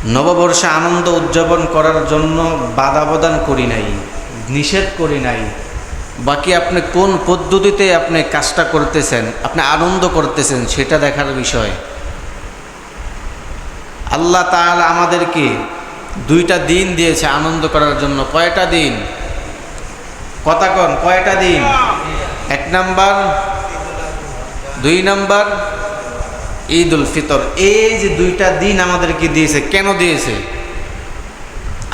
নববর্ষে আনন্দ উদযাপন করার জন্য বাধা প্রদান করি নাই, নিষেধ করি নাই। বাকি আপনি কোন পদ্ধতিতে আপনি কাজটা করতেছেন, আপনি আনন্দ করতেছেন, সেটা দেখার বিষয়। আল্লাহ তাআলা আমাদেরকে দুইটা দিন দিয়েছে আনন্দ করার জন্য। কয়টা দিন? কথা কন, কয়টা দিন? 1 নাম্বার, 2 নাম্বার ঈদ উল ফিতর। এই যে দুইটা দিন আমাদেরকে দিয়েছে, কেন দিয়েছে?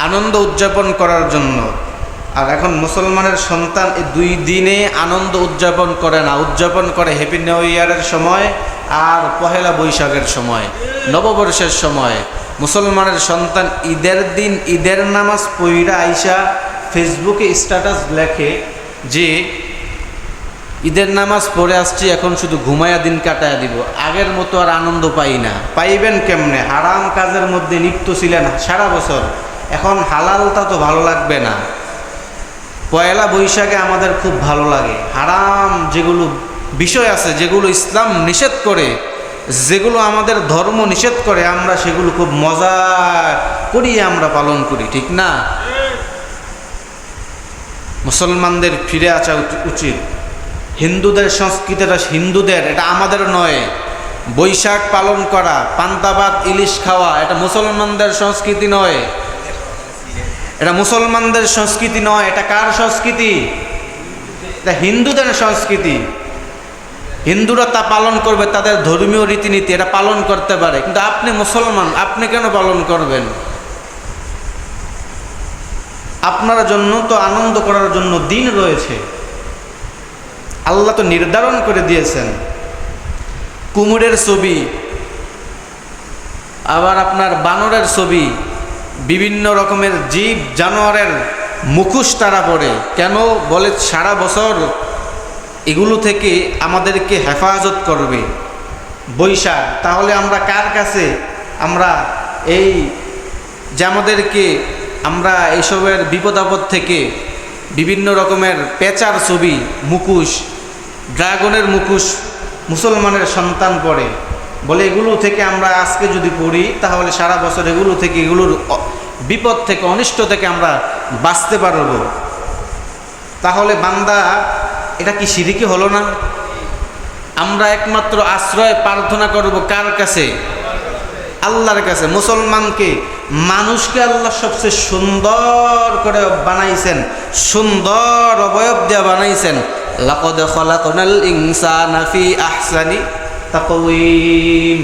আনন্দ উদযাপন করার জন্য। আর এখন মুসলমানের সন্তান এই 2 দিনে আনন্দ উদযাপন করে না, উদযাপন করে হ্যাপি নিউ ইয়ারের সময় আর পহেলা বৈশাখের সময়, নববর্ষের সময়। মুসলমানের সন্তান ঈদের দিন ঈদের নামাজ পইরা আইসা ফেসবুকে স্ট্যাটাস লেখে যে ঈদের নামাজ পড়ে আসছি, এখন শুধু ঘুমায়া দিন কাটায়া দিব, আগের মতো আর আনন্দ পাই না। পাইবেন কেমনে? হারাম কাজের মধ্যে লিপ্ত ছিলেন সারা বছর, এখন হালালটা তো ভালো লাগবে না। পয়লা বৈশাখে আমাদের খুব ভালো লাগে। হারাম যেগুলো বিষয় আছে, যেগুলো ইসলাম নিষেধ করে, যেগুলো আমাদের ধর্ম নিষেধ করে, আমরা সেগুলো খুব মজা করিয়ে আমরা পালন করি, ঠিক না? মুসলমানদের ফিরে আসা উচিত। হিন্দুদের সংস্কৃতিটা হিন্দুদের, এটা আমাদের নয়। বৈশাখ পালন করা, পান্তা ভাত ইলিশ খাওয়া, এটা মুসলমানদের সংস্কৃতি নয়। এটা মুসলমানদের সংস্কৃতি নয়। এটা কার সংস্কৃতি? এটা হিন্দুদের সংস্কৃতি। হিন্দুরা তা পালন করবে, তাদের ধর্মীয় রীতিনীতি, এটা পালন করতে পারে। কিন্তু আপনি মুসলমান, আপনি কেন পালন করবেন? আপনার জন্য তো আনন্দ করার জন্য দিন রয়েছে, আল্লাহ তো নির্ধারণ করে দিয়েছেন। কুমিরের ছবি, আবার আপনার বানরের ছবি, বিভিন্ন রকমের জীব জানোয়ারের মুখোশ তারা পরে। কেন? বলে সারা বছর এগুলো থেকে আমাদেরকে হেফাজত করবে বৈশাখ। তাহলে আমরা কার কাছে? আমরা এই যে আমাদেরকে আমরা এইসবের বিপদ আপদ থেকে বিভিন্ন রকমের পেঁচার ছবি, মুখোশ, ড্রাগনের মুখোশ মুসলমানের সন্তান পড়ে, বলে এগুলো থেকে আমরা আজকে যদি পড়ি তাহলে সারা বছর এগুলো থেকে, এগুলোর বিপদ থেকে, অনিষ্ট থেকে আমরা বাঁচতে পারব। তাহলে বান্দা, এটা কি শিরকি হলো না? আমরা একমাত্র আশ্রয় প্রার্থনা করব কার কাছে? আল্লাহর কাছে। মুসলমানকে, মানুষকে আল্লাহ সবচেয়ে সুন্দর করে বানাইছেন, সুন্দর অবয়ব দিয়ে বানাইছেন। লাকাদ খালাকনাল ইনসানা ফি আহসানি তাকওয়িম।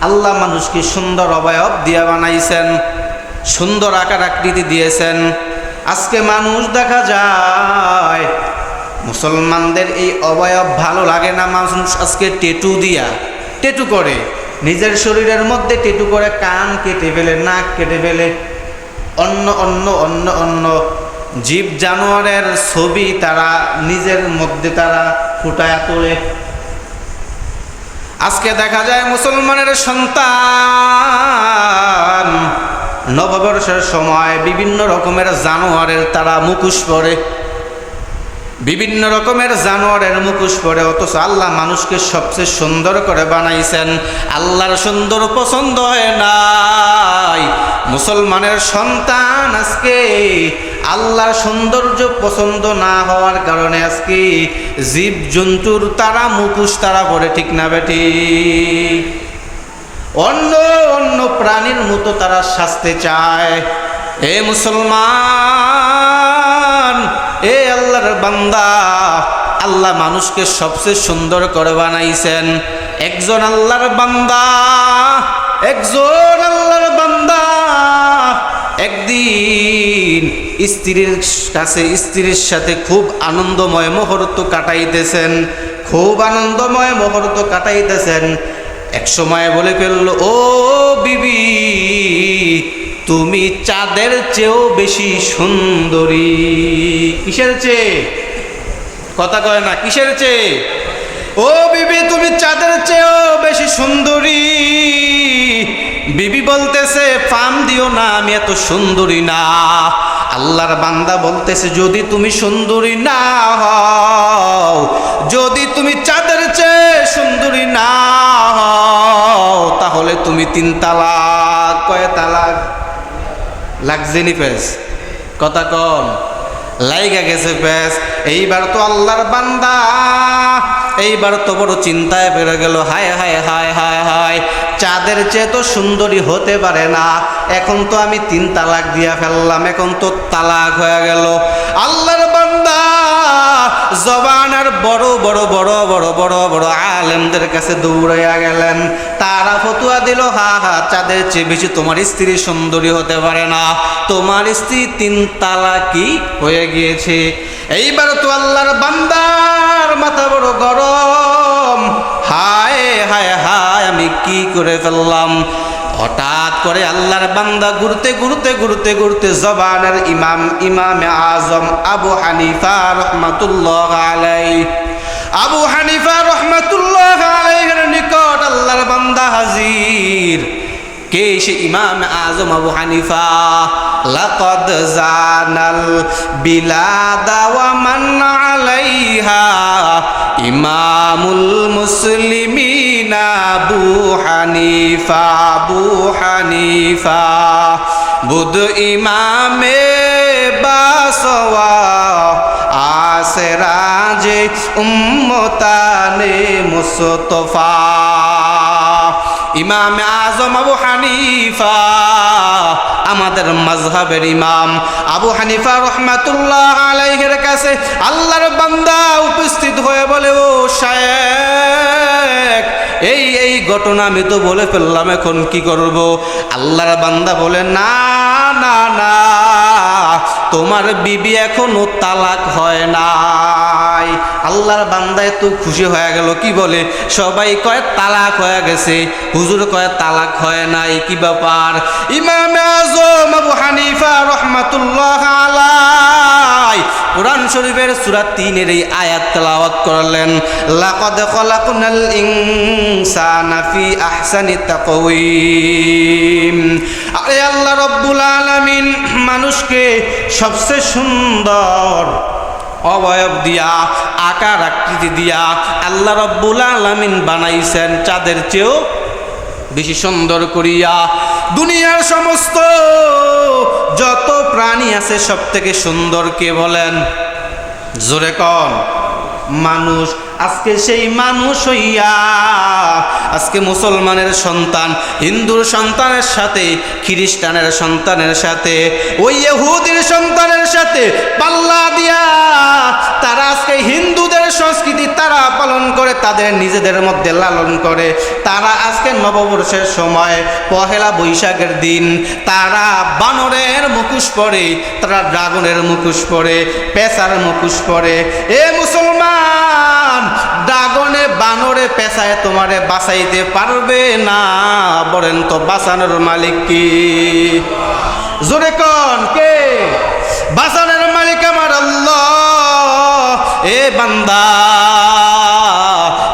আল্লাহ মানুষকে সুন্দর অবয়ব দিয়ে বানাইছেন, সুন্দর আকার আকৃতি দিয়েছেন। আজকে মানুষ দেখা যায় মুসলমানদের এই অবয়ব ভালো লাগে না, মানুষ আজকে টেটু দিয়া, টেটু করে নিজের শরীরের মধ্যে, টেটু করে কান কেটে ফেলে, নাক কেটে ফেলে, অন্য অন্য অন্য অন্য জীব জানোয়ারের ছবি তারা নিজের মধ্যে তারা ফুটায়া তোলে। আজকে দেখা যায় মুসলমানের সন্তান নববর্ষের সময় বিভিন্ন রকমের জানোয়ারের তারা মুখোশ পরে, বিভিন্ন রকমের জানোয়ারের মুখোশ পরে। অথচ আল্লাহ মানুষকে সবচেয়ে সুন্দর করে বানাইছেন। আল্লাহর সুন্দর পছন্দ হয় নাই। মুসলমানের সন্তান আজকে আল্লাহর সৌন্দর্য পছন্দ না হওয়ার কারণে আজকে জীব জন্তুর তারা মুখোশ তারা পরে, ঠিক না বেটি? অন্য অন্য প্রাণীর মতো তারা সাজতে চায়। এ মুসলমান, এ আল্লাহর বান্দা, আল্লাহ মানুষকে সবচেয়ে সুন্দর করে বানাইছেন। একজন আল্লাহর বান্দা, একজন আল্লাহর বান্দা একদিন স্ত্রীর কাছে, স্ত্রীর সাথে খুব আনন্দময় মুহূর্ত কাটাইতেছেন, খুব আনন্দময় মুহূর্ত কাটাইতেছেন। এক সময় বলে ফেলল, ও বিবি, তুমি চাঁদের চেয়েও বেশি সুন্দরী। কিসের চেয়ে? কথা কয় না, কিসের চেয়ে? ও বিবি, তুমি চাঁদের চেয়েও বেশি সুন্দরী। বিবি বলতেছে, ফাম দিও না, আমি এত সুন্দরী না। আল্লাহর বান্দা বলতেছে, যদি তুমি সুন্দরী না হও, যদি তুমি চাঁদের চেয়ে সুন্দরী না হও, তাহলে তুমি 3 তালাক কয় তালাক লাগজেনি পেস কথা কম লাইগা গেছে পেস। এইবার তো আল্লাহর বান্দা এইবার তো বড় চিন্তায় বেড়ে গেল, হায় হায় হায় হায় হায়, চাঁদের চেয়ে তো সুন্দরী হতে পারে না, এখন তো আমি 3 তালাক দিয়া ফেললাম, এখন তো তালাক হয়ে গেল। আল্লাহর বান্দা জবানের বড় বড় বড় বড় বড় বড় আলেমদের কাছে দৌড়াইয়া গেলেন। তারা ফতুয়া দিল, হা হা, চাঁদের চেয়ে বেশি তোমার স্ত্রী সুন্দরী হতে পারে না, তোমার স্ত্রী 3 তালাকি হয়ে গিয়েছে। এইবার তো আল্লাহর বান্দার মাথা বড় গরম, হায় হায় হায়, আমি কি করে ফেললাম। হঠাৎ করে আল্লাহর বান্দা ঘুরতে ঘুরতে ঘুরতে ঘুরতে জবানের ইমামে আজম আবু হানিফা রহমাতুল্লাহ আলাইহি, আবু হানিফা রহমাতুল্লাহ আলাইহির নিকট আল্লাহর বান্দা হাজির। কে সে ইমাম আজম আবু হানিফা? লাকাদ জানাল বিলাদা ওয়া মান আলাইহা ইমামুল মুসলিমিনা আবু হানিফা, আবু হানিফা বুধ ইমামে বাসওয়া আসরাজে উম্মতানে মুস্তফা। ইমাম আজম আবু হানিফা আমাদের মাযহাবের ইমাম আবু হানিফা রহমাতুল্লাহ আলাইহির কাছে আল্লাহর বান্দা উপস্থিত হয়ে বলে, ও শায়েখ, এই ঘটনা আমি তো বলে ফেললাম, এখন কি করব? আল্লাহর বান্দা বলে, না না না, তোমার বিবি এখনো তালাক হয় নাই। আল্লাহর বান্দা এত খুশি হয়ে গেল, কি বলে? সবাই কয় তালাক হয়ে গেছে, হুজুর কয় তালাক হয় নাই, কি ব্যাপার? ইমাম আজম আবু হানিফা রহমাতুল্লাহ আলাইহি কোরআন শরীফের সূরা 3 এই আয়াত তেলাওয়াত করলেন, লাকাদ খলাকনাল ইনসানা ফি আহসানি তাকওয়িম। আরে আল্লাহ রাব্বুল আলামিন মানুষকে সবচেয়ে সুন্দর অবয়ব দিয়া, আকার আকৃতি দিয়া আল্লাহ রাব্বুল আলামিন বানাইছেন চাঁদের চেয়েও বেশি সুন্দর করিয়া। দুনিয়ার সমস্ত যত প্রাণী আছে সব থেকে সুন্দর কে বলেন? জোরে কন। মানুষ। আজকে সেই মানুষ হইয়া আজকে মুসলমানের সন্তান হিন্দুর সন্তানের সাথে, খ্রিস্টানের সন্তানের সাথে, ওই ইহুদির সন্তানের সাথে পাল্লা দিয়া তারা আজকে হিন্দুদের সংস্কৃতি তারা পালন করে, তাদের নিজেদের মধ্যে লালন করে। তারা আজকে নববর্ষের সময় পহেলা বৈশাখের দিন তারা বানরের মুখোশ পরে, তারা ড্রাগনের মুখোশ পরে, পেঁচার মুখোশ পরে। এ মুসলমান, ড্রাগনে বানরে পেঁচায় তোমারে বাঁচাইতে পারবে না, বলেন তো বাঁচানোর মালিক কি? জোরে কোন কে? বাঁচানোর মালিক আমার আল্লাহ। এ বান্দা,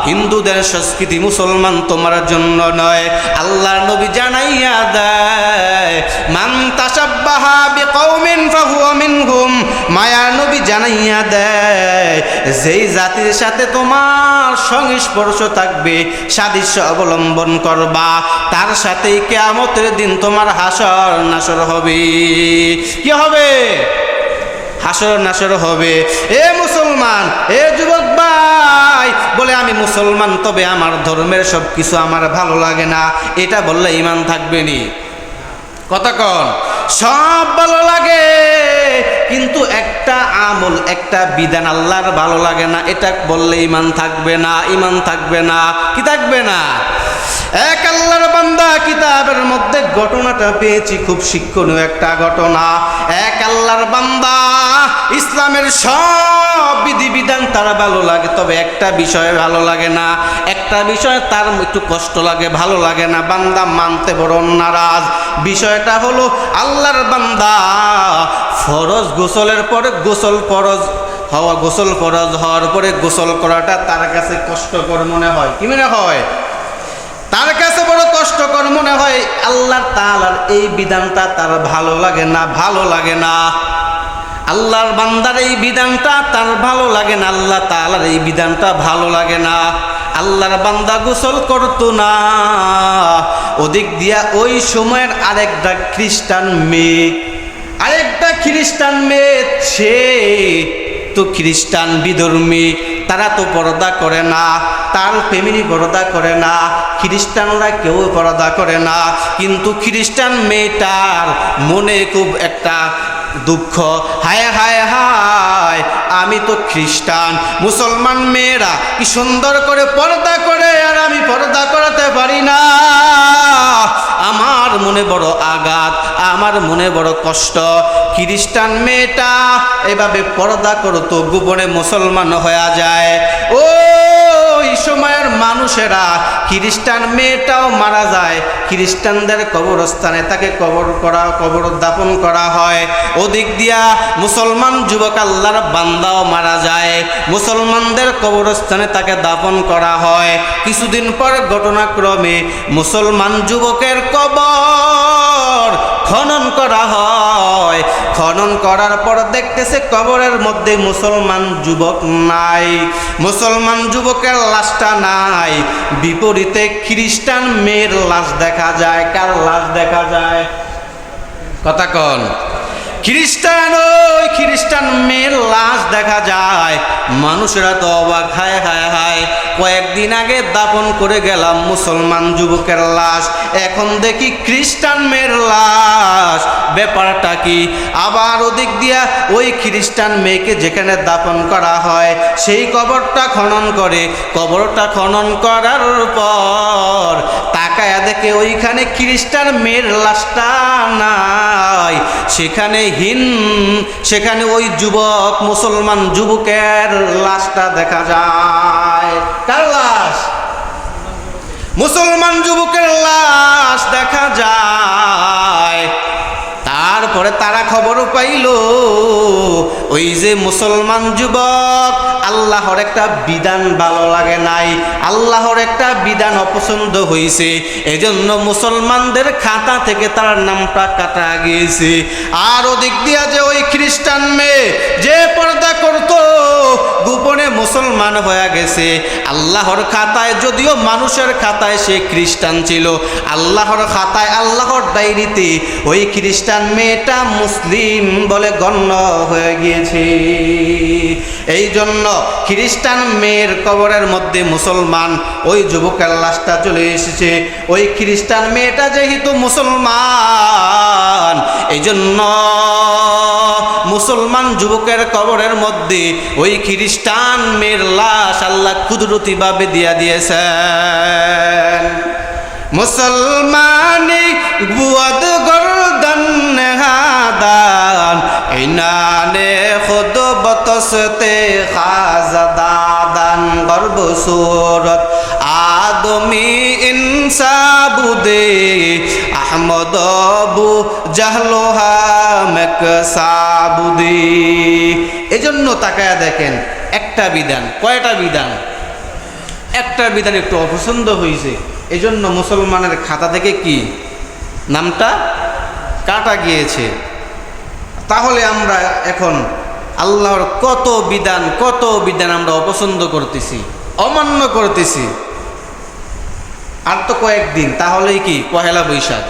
হিন্দুদের সংস্কৃতি মুসলমান তোমার জন্য নয়, আল্লাহর নবী জানাইয়া দেয়, মান তাশাব্বাহা বিকওমিন ফাহুয়া মিনহুম। মায়ার নবী জানাইয়া দেয়, যেই জাতির সাথে তোমার সংস্পর্শ থাকবে, সাদৃশ্য অবলম্বন করবা, তার সাথেই কিয়ামতের দিন তোমার হাসর নাসর হবে। কি হবে? হাসর নাসর হবে। এ মুসলমান, এ যুবক ভাই, বলে আমি মুসলমান, তবে আমার ধর্মের সব কিছু আমার ভালো লাগে না, এটা বললে ঈমান থাকবে নি? কথা কন। সব ভালো লাগে, কিন্তু একটা আমল, একটা বিধান আল্লাহর ভালো লাগে না, এটা বললে ঈমান থাকবে না, ঈমান থাকবে না। কি থাকবে না? এক আল্লাহর বান্দা কিতাবের মধ্যে ঘটনাটা পেয়েছি, খুব শিক্ষণীয় একটা ঘটনা। এক আল্লাহর বান্দা ইসলামের সব বিধিবিধান তার ভালো লাগে, তবে একটা বিষয় ভালো লাগে না, একটা বিষয় তার একটু কষ্ট লাগে, ভালো লাগে না, বান্দা মানতে বড় নারাজ। বিষয়টা হলো আল্লাহর বান্দা ফরজ গোসলের পরে গোসল ফরজ হওয়ার পরে গোসল করাটা তার কাছে কষ্টকর মনে হয়। কি মনে হয়? তার কাছে বড় কষ্টকর মনে হয়। আল্লাহ তাআলার এই বিধানটা তার ভালো লাগে না, ভালো লাগে না। আল্লাহর বান্দার এই বিধানটা তার ভালো লাগে না, আল্লাহ তাআলার এই বিধানটা ভালো লাগে না। আল্লাহর বান্দা গোসল করতো না। ওদিক দিয়া ওই সময়ের আরেকটা খ্রিস্টান মেয়ে সে তো খ্রিস্টান বিধর্মী, তারা তো পর্দা করে না, তার ফ্যামিলি পর্দা করে না, খ্রিস্টানরা কেউ পর্দা করে না। কিন্তু খ্রিস্টান মেয়েটার মনে খুব একটা দুঃখ, হায় হায় হায়, আমি তো খ্রিস্টান, মুসলমান মেয়েরা কি সুন্দর করে পর্দা করে আর আমি পর্দা করাতে পারি না। আমার মনে বড় আঘাত, আমার মনে বড় কষ্ট। খ্রিস্টান মেয়েটা এভাবে পর্দা করতো, গোপনে মুসলমান হয়ে যায়। ওই সময়ের মানুষেরা, খ্রিস্টান মেয়েটাও মারা যায়, খ্রিস্টানদের কবরস্থানে তাকে কবর দাফন করা হয়। ওদিক দিয়া মুসলমান যুবক আল্লাহর বান্দাও মারা যায়, মুসলমানদের কবরস্থানে তাকে দাফন করা হয়। কিছুদিন পর ঘটনাক্রমে মুসলমান যুবকের কবর খনন করা হয়। খনন করার পর দেখতেছে কবরের মধ্যে মুসলমান যুবক নাই, মুসলমান যুবকের লাশটা নাই, বিপরীতে খ্রিস্টান মেয়ের লাশ দেখা যায়। কার লাশ দেখা যায়? কথা কন। ওই খ্রিস্টান মেয়ের লাশ দেখা যায়। মানুষেরা তো অবাক, হায় হায় হায়, কয়েকদিন আগে দাফন করে গেলাম মুসলমান যুবকের লাশ, এখন দেখি খ্রিস্টান মেয়ের লাশ, ব্যাপারটা কি? আবার ওদিক দিয়া ওই খ্রিস্টান মেয়েকে যেখানে দাফন করা হয় সেই কবরটা খনন করে। কবরটা খনন করার পর তাকায়া দেখে ওইখানে খ্রিস্টান মেয়ের লাশটা নাই, সেখানে ওই যুবক, মুসলমান যুবকের লাশটা দেখা যায়। কার লাশ? মুসলমান যুবকের লাশ দেখা যায়। তারপরে তারা খবর পাইল ওই যে মুসলমান যুবক, আল্লাহর একটা বিধান ভালো লাগে নাই, আল্লাহর একটা বিধান অপছন্দ হয়েছে, এজন্য মুসলমানদের খাতা থেকে তার নামটা কাটা গিয়েছে। আর ওদিক দিয়া যে ওই খ্রিস্টান মেয়ে যে পর্দা করত, গোপনে মুসলমান হয়ে গেছে। আল্লাহর খাতায়, যদিও মানুষের খাতায় সে খ্রিস্টান ছিল, আল্লাহর খাতায়, আল্লাহর ডায়েরিতে ওই খ্রিস্টান মেয়েটা মুসলিম বলে গণ্য হয়ে গিয়েছে। এই জন্য খ্রিস্টান মেয়ের কবরের মধ্যে মুসলমান ওই যুবকের লাশটা চলে এসেছে। ওই খ্রিস্টান মেয়েটা যেহেতু মুসলমান, এই জন্য মুসলমান যুবকের কবরের মধ্যে ওই খ্রিস্টান মেয়ের লাশ আল্লাহ কুদরতিভাবে দিয়া দিয়েছেন। মুসলমানি বুয়াদ গর্দন হাদান ইনানে খুদ বতসতে খাজাদান গর্ব সুরত আদমি ইনসাবুদে আহমদ আবু জাহলোহা মেকসাবুদে। এজন্য তাকায়া দেখেন, একটা বিধান, কয়টা বিধান? একটা বিধান একটু অপছন্দ হয়েছে, এজন্য মুসলমানের খাতা থেকে কি নামটা কাটা গিয়েছে। তাহলে আমরা এখন আল্লাহর কত বিধান আমরা অপছন্দ করতেছি, অমান্য করতেছি। আর তো কয়েকদিন, তাহলেই কি পহেলা বৈশাখ।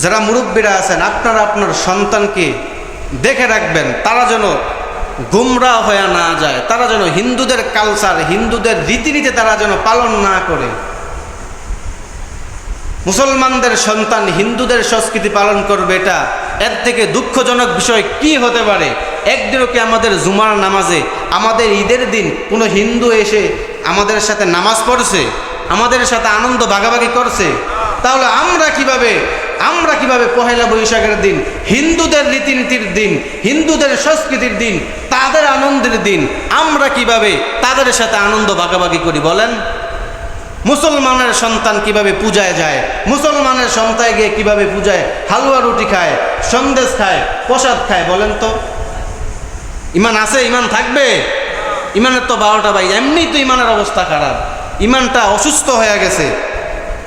যারা মুরব্বীরা আছেন, আপনারা আপনার সন্তানকে দেখে রাখবেন, তারা যেন গুমরা হয়ে না যায়, তারা যেন হিন্দুদের কালচার, হিন্দুদের রীতিনীতি তারা যেন পালন না করে। মুসলমানদের সন্তান হিন্দুদের সংস্কৃতি পালন করবে, এটা এর থেকে দুঃখজনক বিষয় কি হতে পারে? একদিনও কি আমাদের জুমার নামাজে, আমাদের ঈদের দিন কোনো হিন্দু এসে আমাদের সাথে নামাজ পড়ছে, আমাদের সাথে আনন্দ ভাগাভাগি করছে? তাহলে আমরা কিভাবে পহেলা বৈশাখের দিন, হিন্দুদের রীতিনীতির দিন, হিন্দুদের সংস্কৃতির দিন, তাদের আনন্দের দিন, আমরা কিভাবে তাদের সাথে আনন্দ ভাগাভাগি করি বলেন? মুসলমানের সন্তান কিভাবে পূজায় যায়, মুসলমানের সন্তান গিয়ে কিভাবে পূজায় হালুয়া রুটি খায়, সন্দেশ খায়, প্রসাদ খায়, বলেন তো? ইমান আছে? ইমান থাকবে? ইমানের তো 12টা বাই। এমনি তো ইমানের অবস্থা খারাপ, ইমানটা অসুস্থ হয়ে গেছে।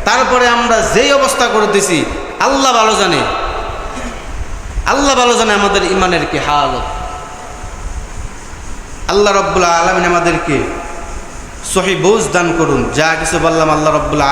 তারপরে আমরা যেই অবস্থা করতেছি, আল্লাহ ভালো জানে, আল্লাহ ভালো জানে আমাদের ইমানের কি হালত। আল্লাহ রাব্বুল আলামিন আমাদেরকে সহি বুঝ দান করুন। যা কিছু বললাম আল্লাহ রাব্বুল